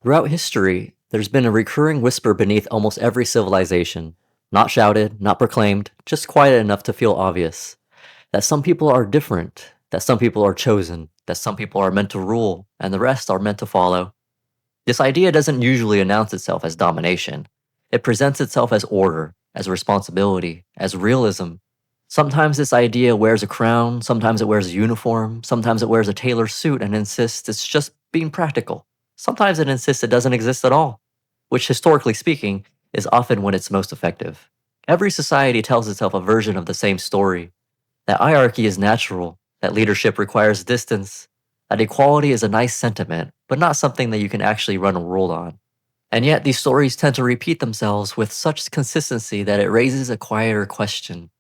Throughout history, there's been a recurring whisper beneath almost every civilization. Not shouted, not proclaimed, just quiet enough to feel obvious. That some people are different, that some people are chosen, that some people are meant to rule, and the rest are meant to follow. This idea doesn't usually announce itself as domination. It presents itself as order, as responsibility, as realism. Sometimes this idea wears a crown, sometimes it wears a uniform, sometimes it wears a tailored suit and insists it's just being practical. Sometimes it insists it doesn't exist at all, which historically speaking is often when it's most effective. Every society tells itself a version of the same story, that hierarchy is natural, that leadership requires distance, that equality is a nice sentiment, but not something that you can actually run a world on. And yet these stories tend to repeat themselves with such consistency that it raises a quieter question.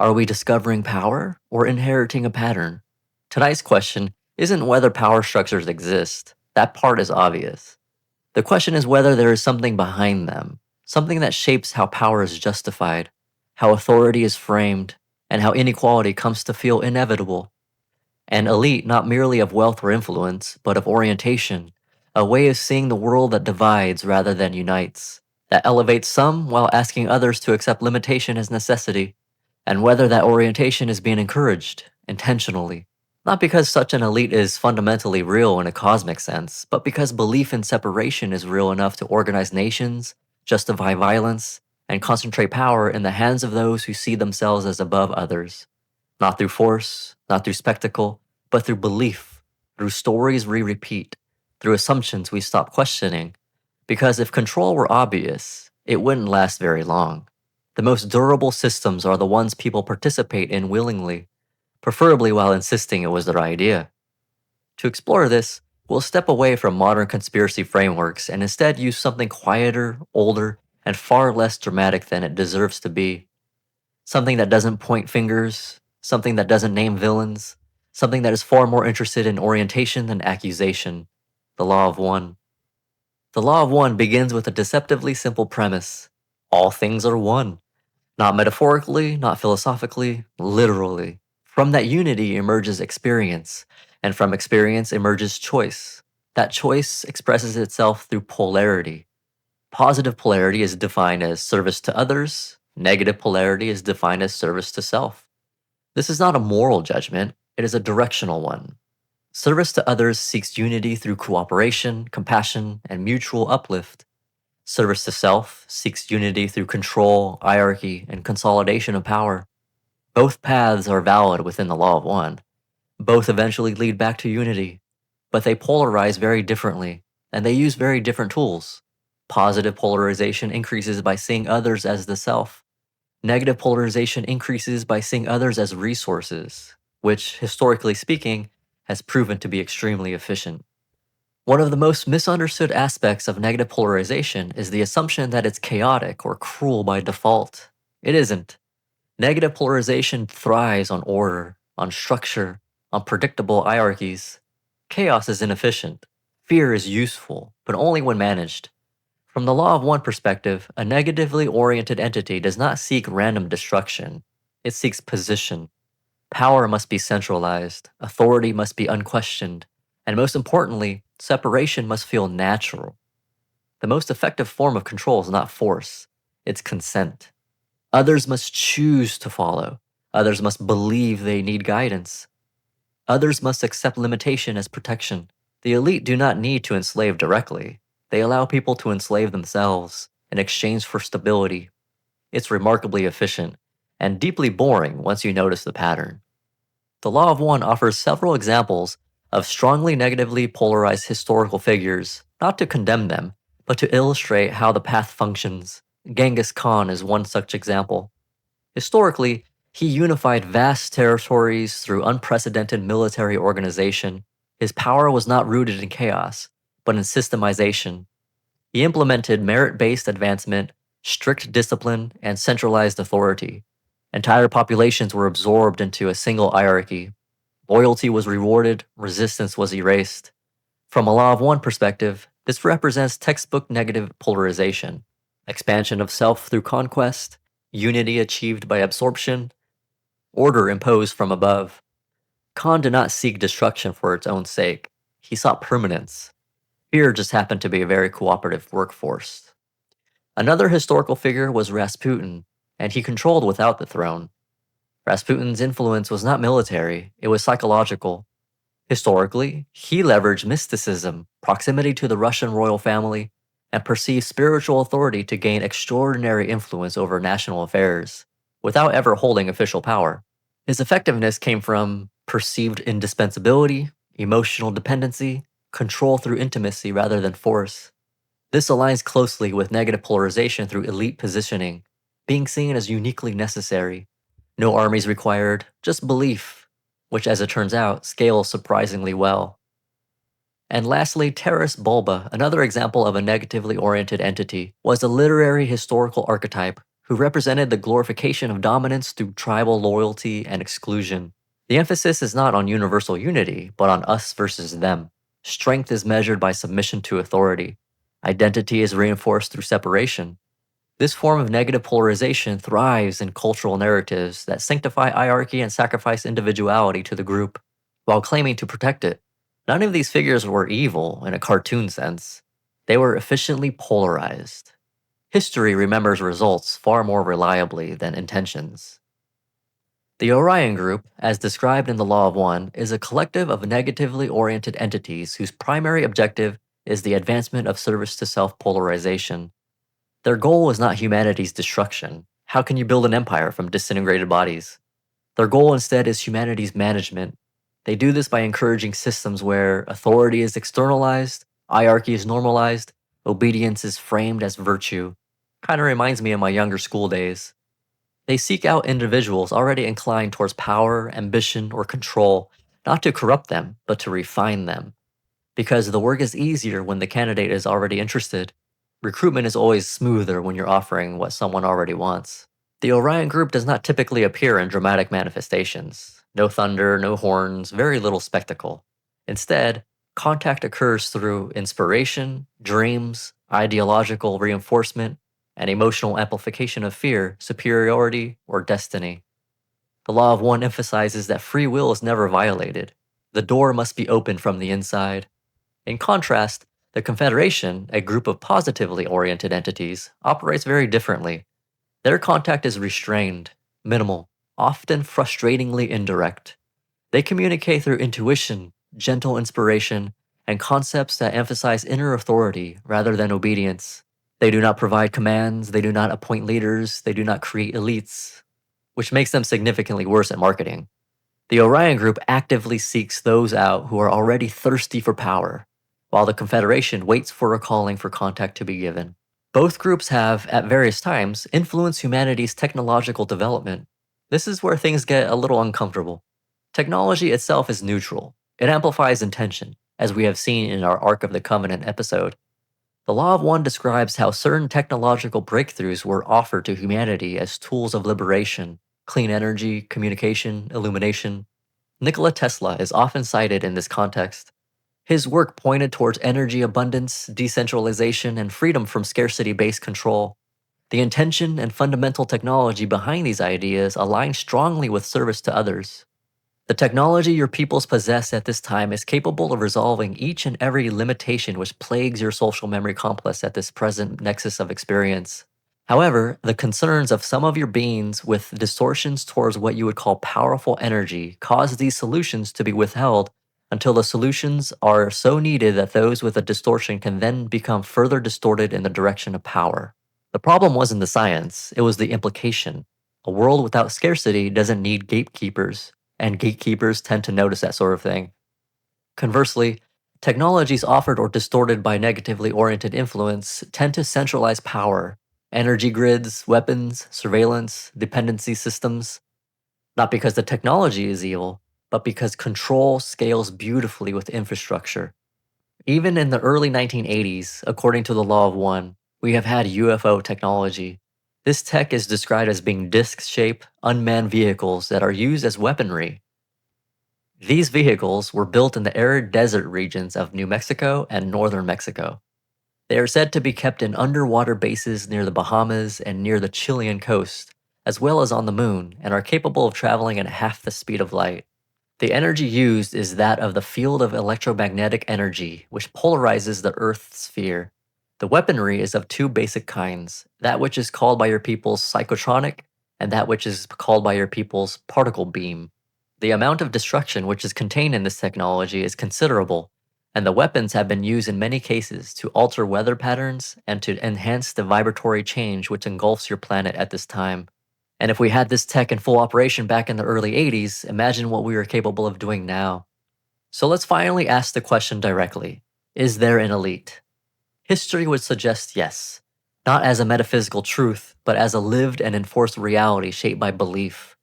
Are we discovering power or inheriting a pattern? Tonight's question isn't whether power structures exist. That part is obvious. The question is whether there is something behind them, something that shapes how power is justified, how authority is framed, and how inequality comes to feel inevitable. An elite not merely of wealth or influence, but of orientation, a way of seeing the world that divides rather than unites, that elevates some while asking others to accept limitation as necessity, and whether that orientation is being encouraged intentionally. Not because such an elite is fundamentally real in a cosmic sense, but because belief in separation is real enough to organize nations, justify violence, and concentrate power in the hands of those who see themselves as above others. Not through force, not through spectacle, but through belief, through stories we repeat, through assumptions we stop questioning. Because if control were obvious, it wouldn't last very long. The most durable systems are the ones people participate in willingly, preferably while insisting it was their idea. To explore this, we'll step away from modern conspiracy frameworks and instead use something quieter, older, and far less dramatic than it deserves to be. Something that doesn't point fingers, something that doesn't name villains, something that is far more interested in orientation than accusation. The Law of One. The Law of One begins with a deceptively simple premise. All things are one. Not metaphorically, not philosophically, literally. From that unity emerges experience, and from experience emerges choice. That choice expresses itself through polarity. Positive polarity is defined as service to others, negative polarity is defined as service to self. This is not a moral judgment, it is a directional one. Service to others seeks unity through cooperation, compassion, and mutual uplift. Service to self seeks unity through control, hierarchy, and consolidation of power. Both paths are valid within the Law of One. Both eventually lead back to unity, but they polarize very differently, and they use very different tools. Positive polarization increases by seeing others as the self. Negative polarization increases by seeing others as resources, which, historically speaking, has proven to be extremely efficient. One of the most misunderstood aspects of negative polarization is the assumption that it's chaotic or cruel by default. It isn't. Negative polarization thrives on order, on structure, on predictable hierarchies. Chaos is inefficient. Fear is useful, but only when managed. From the Law of One perspective, a negatively oriented entity does not seek random destruction. It seeks position. Power must be centralized, authority must be unquestioned, and most importantly, separation must feel natural. The most effective form of control is not force, it's consent. Others must choose to follow. Others must believe they need guidance. Others must accept limitation as protection. The elite do not need to enslave directly. They allow people to enslave themselves in exchange for stability. It's remarkably efficient and deeply boring once you notice the pattern. The Law of One offers several examples of strongly negatively polarized historical figures, not to condemn them, but to illustrate how the path functions. Genghis Khan is one such example. Historically, he unified vast territories through unprecedented military organization. His power was not rooted in chaos, but in systemization. He implemented merit-based advancement, strict discipline, and centralized authority. Entire populations were absorbed into a single hierarchy. Loyalty was rewarded, resistance was erased. From a Law of One perspective, this represents textbook negative polarization, expansion of self through conquest, unity achieved by absorption, order imposed from above. Khan did not seek destruction for its own sake. He sought permanence. Here just happened to be a very cooperative workforce. Another historical figure was Rasputin, and he controlled without the throne. Rasputin's influence was not military, it was psychological. Historically, he leveraged mysticism, proximity to the Russian royal family, and perceived spiritual authority to gain extraordinary influence over national affairs, without ever holding official power. His effectiveness came from perceived indispensability, emotional dependency, control through intimacy rather than force. This aligns closely with negative polarization through elite positioning, being seen as uniquely necessary. No armies required, just belief, which, as it turns out, scales surprisingly well. And lastly, Terrace Bulba, another example of a negatively oriented entity, was a literary historical archetype who represented the glorification of dominance through tribal loyalty and exclusion. The emphasis is not on universal unity, but on us versus them. Strength is measured by submission to authority. Identity is reinforced through separation. This form of negative polarization thrives in cultural narratives that sanctify hierarchy and sacrifice individuality to the group, while claiming to protect it. None of these figures were evil in a cartoon sense. They were efficiently polarized. History remembers results far more reliably than intentions. The Orion Group, as described in the Law of One, is a collective of negatively oriented entities whose primary objective is the advancement of service to self polarization. Their goal is not humanity's destruction. How can you build an empire from disintegrated bodies? Their goal instead is humanity's management. They do this by encouraging systems where authority is externalized, hierarchy is normalized, obedience is framed as virtue. Kind of reminds me of my younger school days. They seek out individuals already inclined towards power, ambition, or control, not to corrupt them, but to refine them. Because the work is easier when the candidate is already interested. Recruitment is always smoother when you're offering what someone already wants. The Orion Group does not typically appear in dramatic manifestations. No thunder, no horns, very little spectacle. Instead, contact occurs through inspiration, dreams, ideological reinforcement, and emotional amplification of fear, superiority, or destiny. The Law of One emphasizes that free will is never violated. The door must be opened from the inside. In contrast, the Confederation, a group of positively oriented entities, operates very differently. Their contact is restrained, minimal, often frustratingly indirect. They communicate through intuition, gentle inspiration, and concepts that emphasize inner authority rather than obedience. They do not provide commands, they do not appoint leaders, they do not create elites, which makes them significantly worse at marketing. The Orion Group actively seeks those out who are already thirsty for power, while the Confederation waits for a calling for contact to be given. Both groups have, at various times, influenced humanity's technological development. This is where things get a little uncomfortable. Technology itself is neutral. It amplifies intention, as we have seen in our Ark of the Covenant episode. The Law of One describes how certain technological breakthroughs were offered to humanity as tools of liberation, clean energy, communication, illumination. Nikola Tesla is often cited in this context. His work pointed towards energy abundance, decentralization, and freedom from scarcity based control. The intention and fundamental technology behind these ideas align strongly with service to others. The technology your peoples possess at this time is capable of resolving each and every limitation which plagues your social memory complex at this present nexus of experience. However, the concerns of some of your beings with distortions towards what you would call powerful energy cause these solutions to be withheld until the solutions are so needed that those with a distortion can then become further distorted in the direction of power. The problem wasn't the science, it was the implication. A world without scarcity doesn't need gatekeepers, and gatekeepers tend to notice that sort of thing. Conversely, technologies offered or distorted by negatively oriented influence tend to centralize power, energy grids, weapons, surveillance, dependency systems, not because the technology is evil, but because control scales beautifully with infrastructure. Even in the early 1980s, according to the Law of One, we have had UFO technology. This tech is described as being disc-shaped, unmanned vehicles that are used as weaponry. These vehicles were built in the arid desert regions of New Mexico and northern Mexico. They are said to be kept in underwater bases near the Bahamas and near the Chilean coast, as well as on the moon, and are capable of traveling at half the speed of light. The energy used is that of the field of electromagnetic energy, which polarizes the Earth's sphere. The weaponry is of two basic kinds, that which is called by your people's psychotronic, and that which is called by your people's particle beam. The amount of destruction which is contained in this technology is considerable, and the weapons have been used in many cases to alter weather patterns and to enhance the vibratory change which engulfs your planet at this time. And if we had this tech in full operation back in the early 80s, imagine what we are capable of doing now. So let's finally ask the question directly. Is there an elite? History would suggest yes, not as a metaphysical truth, but as a lived and enforced reality shaped by belief.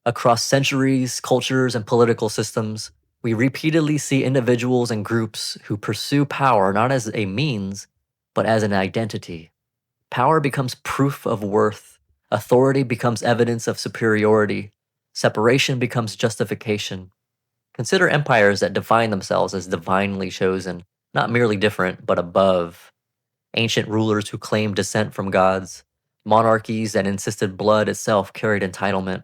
Across centuries, cultures, and political systems, we repeatedly see individuals and groups who pursue power not as a means, but as an identity. Power becomes proof of worth, authority becomes evidence of superiority, separation becomes justification. Consider empires that define themselves as divinely chosen, not merely different, but above. Ancient rulers who claimed descent from gods, monarchies that insisted blood itself carried entitlement,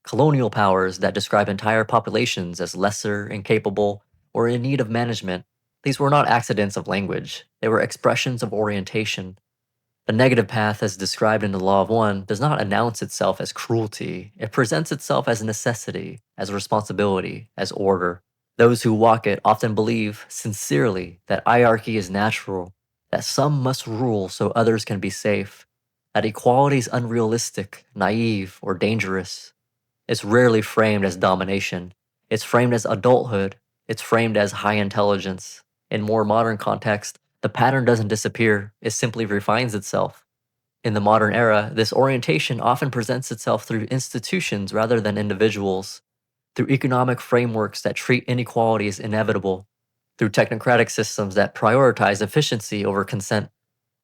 colonial powers that describe entire populations as lesser, incapable, or in need of management. These were not accidents of language, they were expressions of orientation. The negative path, as described in the Law of One, does not announce itself as cruelty. It presents itself as necessity, as responsibility, as order. Those who walk it often believe, sincerely, that hierarchy is natural, that some must rule so others can be safe, that equality is unrealistic, naive, or dangerous. It's rarely framed as domination. It's framed as adulthood. It's framed as high intelligence. In more modern context, the pattern doesn't disappear, it simply refines itself. In the modern era, this orientation often presents itself through institutions rather than individuals, through economic frameworks that treat inequality as inevitable, through technocratic systems that prioritize efficiency over consent,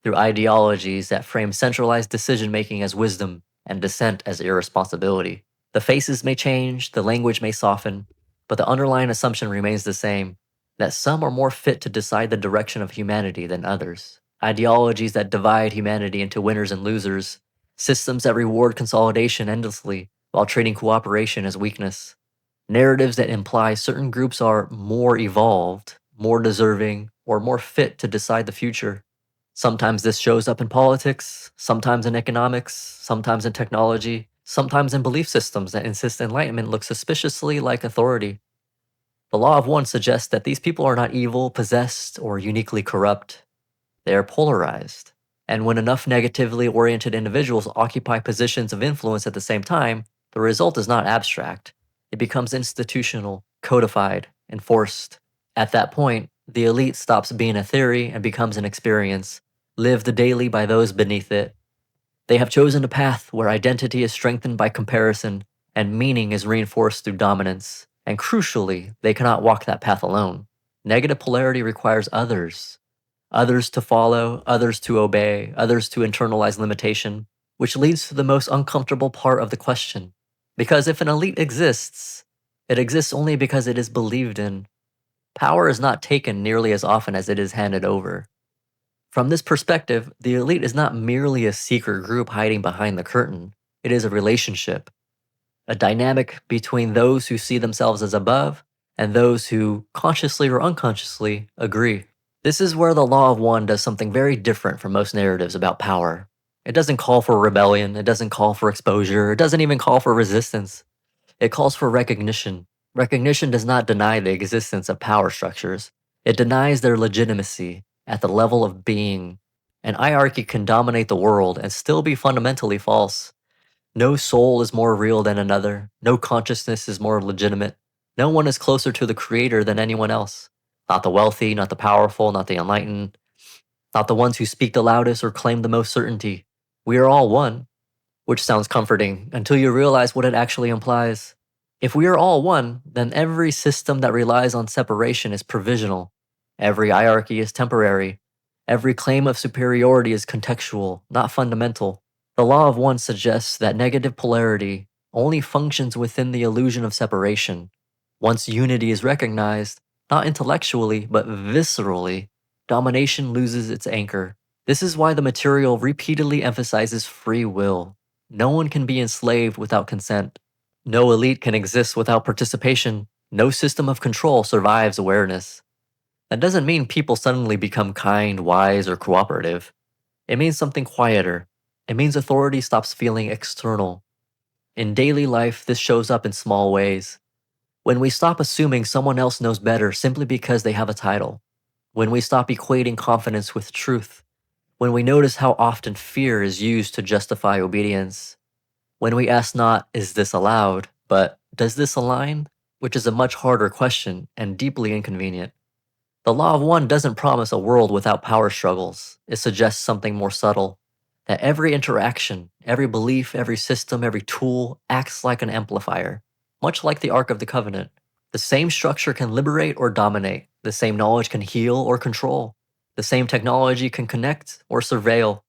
through ideologies that frame centralized decision making as wisdom and dissent as irresponsibility. The faces may change, the language may soften, but the underlying assumption remains the same, that some are more fit to decide the direction of humanity than others. Ideologies that divide humanity into winners and losers, systems that reward consolidation endlessly while treating cooperation as weakness, narratives that imply certain groups are more evolved, more deserving, or more fit to decide the future. Sometimes this shows up in politics, sometimes in economics, sometimes in technology, sometimes in belief systems that insist enlightenment looks suspiciously like authority. The Law of One suggests that these people are not evil, possessed, or uniquely corrupt. They are polarized. And when enough negatively oriented individuals occupy positions of influence at the same time, the result is not abstract. It becomes institutional, codified, enforced. At that point, the elite stops being a theory and becomes an experience, lived daily by those beneath it. They have chosen a path where identity is strengthened by comparison and meaning is reinforced through dominance. And crucially, they cannot walk that path alone. Negative polarity requires others. Others to follow, others to obey, others to internalize limitation, which leads to the most uncomfortable part of the question. Because if an elite exists, it exists only because it is believed in. Power is not taken nearly as often as it is handed over. From this perspective, the elite is not merely a secret group hiding behind the curtain. It is a relationship, a dynamic between those who see themselves as above and those who, consciously or unconsciously, agree. This is where the Law of One does something very different from most narratives about power. It doesn't call for rebellion, it doesn't call for exposure, it doesn't even call for resistance. It calls for recognition. Recognition does not deny the existence of power structures. It denies their legitimacy at the level of being. An hierarchy can dominate the world and still be fundamentally false. No soul is more real than another. No consciousness is more legitimate. No one is closer to the creator than anyone else. Not the wealthy, not the powerful, not the enlightened, not the ones who speak the loudest or claim the most certainty. We are all one, which sounds comforting until you realize what it actually implies. If we are all one, then every system that relies on separation is provisional. Every hierarchy is temporary. Every claim of superiority is contextual, not fundamental. The Law of One suggests that negative polarity only functions within the illusion of separation. Once unity is recognized, not intellectually, but viscerally, domination loses its anchor. This is why the material repeatedly emphasizes free will. No one can be enslaved without consent. No elite can exist without participation. No system of control survives awareness. That doesn't mean people suddenly become kind, wise, or cooperative. It means something quieter. It means authority stops feeling external. In daily life, this shows up in small ways. When we stop assuming someone else knows better simply because they have a title. When we stop equating confidence with truth. When we notice how often fear is used to justify obedience. When we ask not, is this allowed, but does this align? Which is a much harder question and deeply inconvenient. The law of one doesn't promise a world without power struggles. It suggests something more subtle, that every interaction, every belief, every system, every tool acts like an amplifier, much like the Ark of the Covenant. The same structure can liberate or dominate. The same knowledge can heal or control. The same technology can connect or surveil.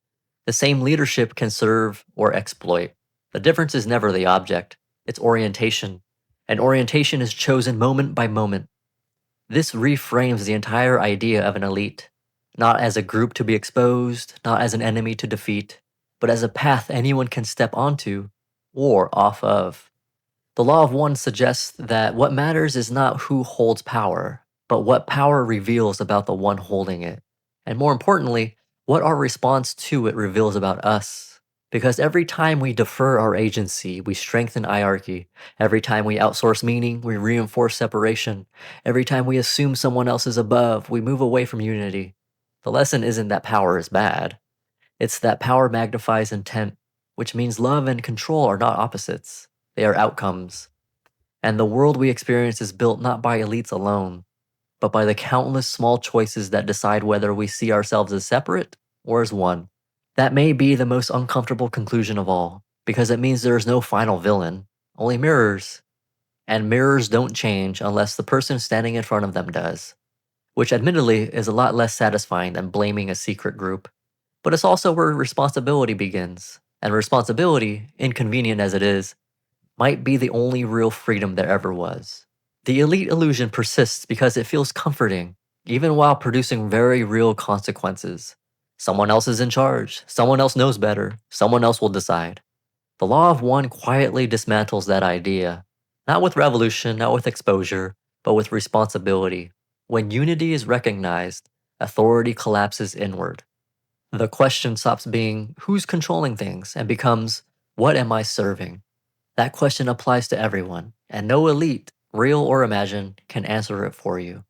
The same leadership can serve or exploit. The difference is never the object, it's orientation. And orientation is chosen moment by moment. This reframes the entire idea of an elite, not as a group to be exposed, not as an enemy to defeat, but as a path anyone can step onto or off of. The law of one suggests that what matters is not who holds power, but what power reveals about the one holding it. And more importantly, what our response to it reveals about us. Because every time we defer our agency, we strengthen hierarchy. Every time we outsource meaning, we reinforce separation. Every time we assume someone else is above, we move away from unity. The lesson isn't that power is bad. It's that power magnifies intent, which means love and control are not opposites. They are outcomes. And the world we experience is built not by elites alone, but by the countless small choices that decide whether we see ourselves as separate or as one. That may be the most uncomfortable conclusion of all, because it means there is no final villain, only mirrors. And mirrors don't change unless the person standing in front of them does, which admittedly is a lot less satisfying than blaming a secret group. But it's also where responsibility begins, and responsibility, inconvenient as it is, might be the only real freedom there ever was. The elite illusion persists because it feels comforting, even while producing very real consequences. Someone else is in charge, someone else knows better, someone else will decide. The law of one quietly dismantles that idea, not with revolution, not with exposure, but with responsibility. When unity is recognized, authority collapses inward. The question stops being, who's controlling things, and becomes, what am I serving? That question applies to everyone, and no elite, real or imagined, can answer it for you.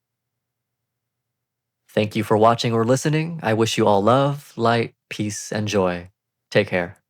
Thank you for watching or listening. I wish you all love, light, peace, and joy. Take care.